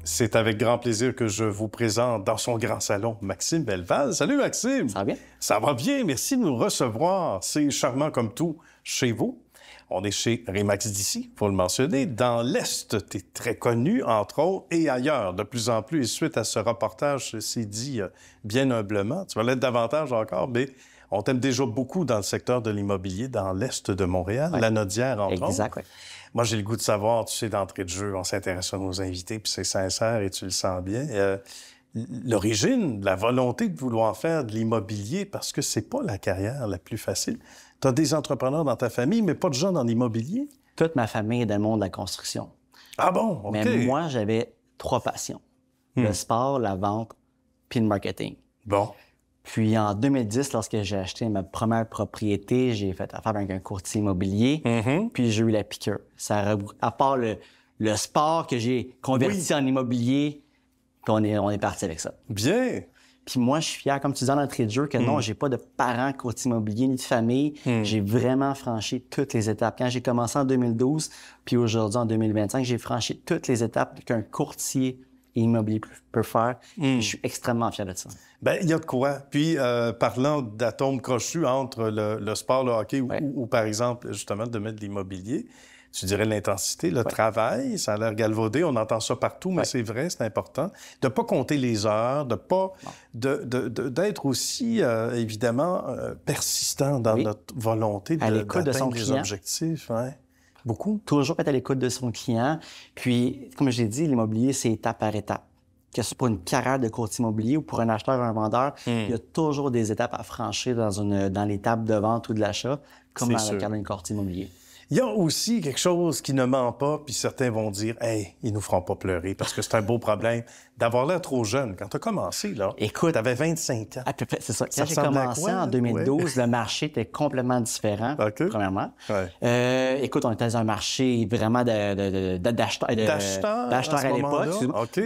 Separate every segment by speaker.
Speaker 1: C'est avec grand plaisir que je vous présente dans son grand salon Maxime Belleval. Salut Maxime!
Speaker 2: Ça va bien?
Speaker 1: Ça va bien, merci de nous recevoir. C'est charmant comme tout chez vous. On est chez Remax d'ici, il faut le mentionner. Dans l'Est, tu es très connu, entre autres, et ailleurs, de plus en plus. Et suite à ce reportage, c'est dit bien humblement, tu vas l'être davantage encore, mais on t'aime déjà beaucoup dans le secteur de l'immobilier, dans l'Est de Montréal, la Naudière, entre autres.
Speaker 2: Exact, oui.
Speaker 1: Moi, j'ai le goût de savoir, tu sais, d'entrée de jeu, on s'intéresse à nos invités, puis c'est sincère et tu le sens bien. L'origine, la volonté de vouloir faire de l'immobilier, parce que c'est pas la carrière la plus facile. Tu as des entrepreneurs dans ta famille, mais pas de gens dans l'immobilier.
Speaker 2: Toute ma famille est dans le monde de la construction.
Speaker 1: Ah bon? OK.
Speaker 2: Mais moi, j'avais 3 passions. Le sport, la vente, puis le marketing.
Speaker 1: Bon.
Speaker 2: Puis en 2010, lorsque j'ai acheté ma première propriété, j'ai fait affaire avec un courtier immobilier, puis j'ai eu la piqûre. À part le sport que j'ai converti en immobilier, puis on est parti avec ça.
Speaker 1: Bien.
Speaker 2: Puis moi, je suis fier, comme tu disais en entrée de jeu, que non, j'ai pas de parents courtiers immobiliers ni de famille. J'ai vraiment franchi toutes les étapes. Quand j'ai commencé en 2012, puis aujourd'hui, en 2025, j'ai franchi toutes les étapes qu'un courtier immobilier peut faire. Je suis extrêmement fier de ça.
Speaker 1: Bien, il y a de quoi. Puis, parlant d'atomes crochus entre le sport, le hockey ou, par exemple, justement, de mettre de l'immobilier, tu dirais l'intensité, le travail, ça a l'air galvaudé, on entend ça partout, mais c'est vrai, c'est important. De ne pas compter les heures, de pas... d'être aussi, évidemment, persistant dans notre volonté d'atteindre les objectifs. Ouais. Beaucoup.
Speaker 2: Toujours être à l'écoute de son client. Puis, comme je l'ai dit, l'immobilier, c'est étape par étape. Que ce soit pour une carrière de courtier immobilier ou pour un acheteur ou un vendeur, il y a toujours des étapes à franchir dans l'étape de vente ou de l'achat, comme dans le cadre d'un courtier immobilier.
Speaker 1: Il y a aussi quelque chose qui ne ment pas, puis certains vont dire « Hey, ils nous feront pas pleurer parce que c'est un beau problème d'avoir l'air trop jeune. » Quand tu as commencé, là,
Speaker 2: écoute,
Speaker 1: tu avais 25 ans.
Speaker 2: À peu près, c'est ça. Quand j'ai commencé en 2012, le marché était complètement différent, premièrement. Écoute, on était dans un marché vraiment d'acheteurs à l'époque.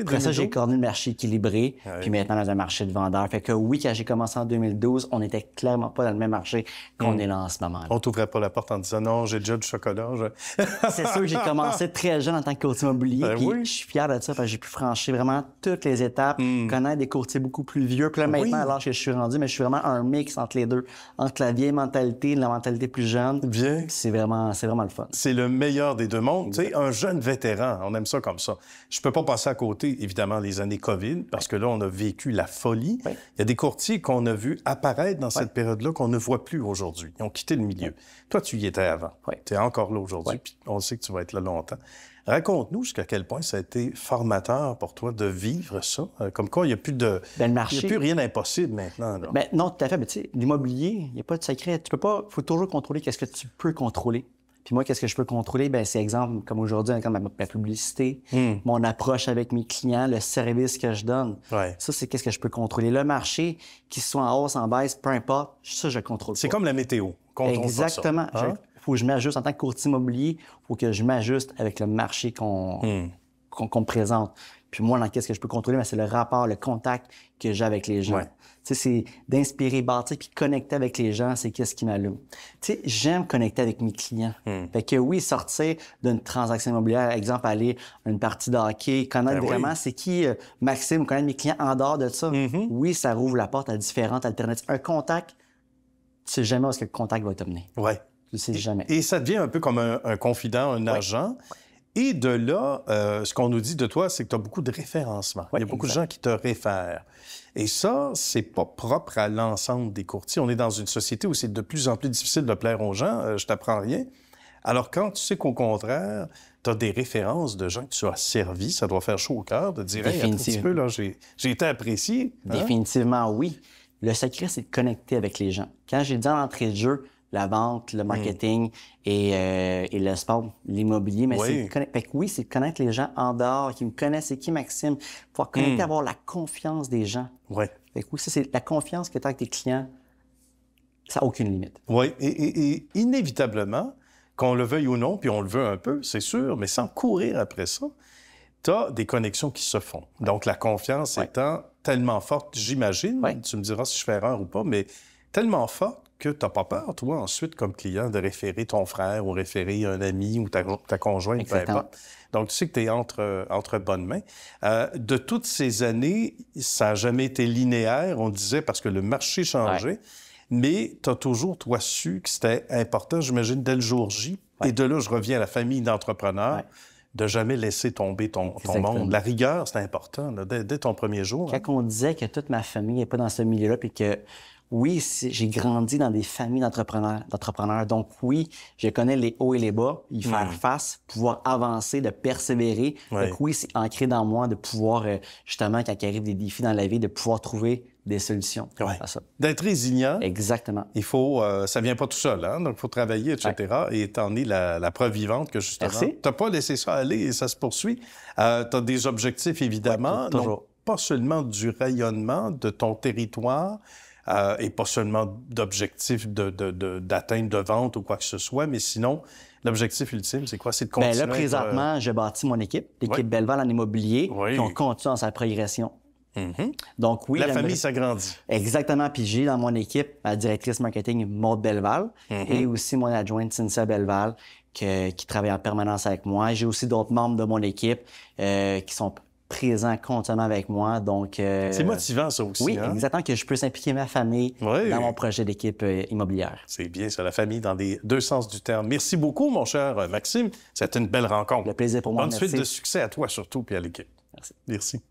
Speaker 2: Après ça, j'ai connu le marché équilibré, puis maintenant dans un marché de vendeurs. Fait que oui, quand j'ai commencé en 2012, on n'était clairement pas dans le même marché qu'on est là en ce moment-là.
Speaker 1: On t'ouvrait pas la porte en disant « Non, j'ai déjà du chocolat. »
Speaker 2: C'est sûr que j'ai commencé très jeune en tant que courtier immobilier, puis je suis fier de ça parce que j'ai pu franchir vraiment toutes les étapes, connaître des courtiers beaucoup plus vieux. Puis là, maintenant, à l'âge que je suis rendu, mais je suis vraiment un mix entre les deux, entre la vieille mentalité et la mentalité plus jeune.
Speaker 1: Bien.
Speaker 2: C'est vraiment le fun.
Speaker 1: C'est le meilleur des deux mondes. Tu sais, un jeune vétéran, on aime ça comme ça. Je peux pas passer à côté, évidemment, les années COVID, parce que là, on a vécu la folie. Il y a des courtiers qu'on a vus apparaître dans cette période-là qu'on ne voit plus aujourd'hui. Ils ont quitté le milieu. Toi, tu y étais avant. Tu es encore là aujourd'hui, puis on sait que tu vas être là longtemps. Raconte-nous jusqu'à quel point ça a été formateur pour toi de vivre ça. Comme quoi, il n'y a plus de... il n'y a plus rien d'impossible maintenant. Là.
Speaker 2: Ben, non, tout à fait. Mais tu sais, l'immobilier, il n'y a pas de secret. Tu peux pas... Il faut toujours contrôler qu'est-ce que tu peux contrôler. Puis moi, qu'est-ce que je peux contrôler? Ben, c'est exemple, comme aujourd'hui, comme ma publicité, mon approche avec mes clients, le service que je donne. Ça, c'est qu'est-ce que je peux contrôler. Le marché, qu'il soit en hausse, en baisse, peu importe, ça, je contrôle pas.
Speaker 1: C'est comme la météo.
Speaker 2: Exactement. Il faut que je m'ajuste en tant que courtier immobilier. Il faut que je m'ajuste avec le marché qu'on me présente. Puis moi, qu'est-ce que je peux contrôler? Ben, c'est le rapport, le contact que j'ai avec les gens. Tu sais, c'est d'inspirer, bâtir, puis connecter avec les gens, c'est qu'est-ce qui m'allume. Tu sais, j'aime connecter avec mes clients. Fait que oui, sortir d'une transaction immobilière, exemple, aller à une partie de hockey, connaître vraiment c'est qui Maxime, connaître mes clients en dehors de ça. Oui, ça rouvre la porte à différentes alternatives. Un contact, tu sais jamais où est-ce que le contact va t'amener. Tu sais jamais.
Speaker 1: Et ça devient un peu comme un confident, un agent. Et de là, ce qu'on nous dit de toi, c'est que tu as beaucoup de référencement. Il y a beaucoup de gens qui te réfèrent. Et ça, c'est pas propre à l'ensemble des courtiers. On est dans une société où c'est de plus en plus difficile de plaire aux gens. Je t'apprends rien. Alors, quand tu sais qu'au contraire, tu as des références de gens que tu as servis, ça doit faire chaud au cœur de dire hey, un petit peu, là, j'ai été apprécié.
Speaker 2: Définitivement, oui. Le secret, c'est de connecter avec les gens. Quand j'ai dit en entrée de jeu, la vente, le marketing et le sport, l'immobilier, mais c'est de connaître. Fait que oui, c'est de connaître les gens en dehors, qui me connaissent, c'est qui Maxime, pouvoir connecter, avoir la confiance des gens. Fait que oui, ça, c'est la confiance que tu as avec tes clients, ça n'a aucune limite.
Speaker 1: Oui, et inévitablement, qu'on le veuille ou non, puis on le veut un peu, c'est sûr, mais sans courir après ça, tu as des connexions qui se font. Donc, la confiance étant tellement forte, j'imagine, tu me diras si je fais erreur ou pas, mais tellement forte que tu n'as pas peur, toi, ensuite, comme client, de référer ton frère ou référer un ami ou ta conjointe, peu importe. Donc, tu sais que tu es entre bonnes mains. De toutes ces années, ça n'a jamais été linéaire, on disait, parce que le marché changeait, mais tu as toujours, toi, su que c'était important, j'imagine, dès le jour J. Et de là, je reviens à la famille d'entrepreneurs, de jamais laisser tomber ton monde. La rigueur, c'est important, là, dès ton premier jour.
Speaker 2: Quand on disait que toute ma famille n'est pas dans ce milieu-là, puis que oui, j'ai grandi dans des familles d'entrepreneurs. Donc oui, je connais les hauts et les bas, y faire face, pouvoir avancer, de persévérer. Donc oui, c'est ancré dans moi de pouvoir, justement, quand il arrive des défis dans la vie, de pouvoir trouver des solutions à ça.
Speaker 1: D'être résilient.
Speaker 2: Exactement.
Speaker 1: Il faut, ça vient pas tout seul, hein? Donc il faut travailler, etc. Et t'en es la preuve vivante que justement, t'as pas laissé ça aller et ça se poursuit. T'as des objectifs, évidemment.
Speaker 2: Toujours.
Speaker 1: Donc, pas seulement du rayonnement de ton territoire, et pas seulement d'objectifs d'atteinte de vente ou quoi que ce soit, mais sinon, l'objectif ultime, c'est quoi? C'est de continuer.
Speaker 2: Bien là, présentement, j'ai bâti mon équipe, l'équipe Belval en immobilier, puis on continue dans sa progression. Donc oui,
Speaker 1: la famille s'agrandit.
Speaker 2: Exactement. Puis j'ai dans mon équipe la directrice marketing Maude Belval et aussi mon adjointe Cynthia Belval qui travaille en permanence avec moi. J'ai aussi d'autres membres de mon équipe qui sont présent continuellement avec moi. Donc,
Speaker 1: c'est motivant, ça aussi.
Speaker 2: Oui, exactement, que je peux impliquer ma famille dans mon projet d'équipe immobilière.
Speaker 1: C'est bien, ça, la famille dans les deux sens du terme. Merci beaucoup, mon cher Maxime. C'était une belle rencontre.
Speaker 2: Le plaisir pour moi.
Speaker 1: Bonne suite de succès à toi, surtout, puis à l'équipe.
Speaker 2: Merci.
Speaker 1: Merci.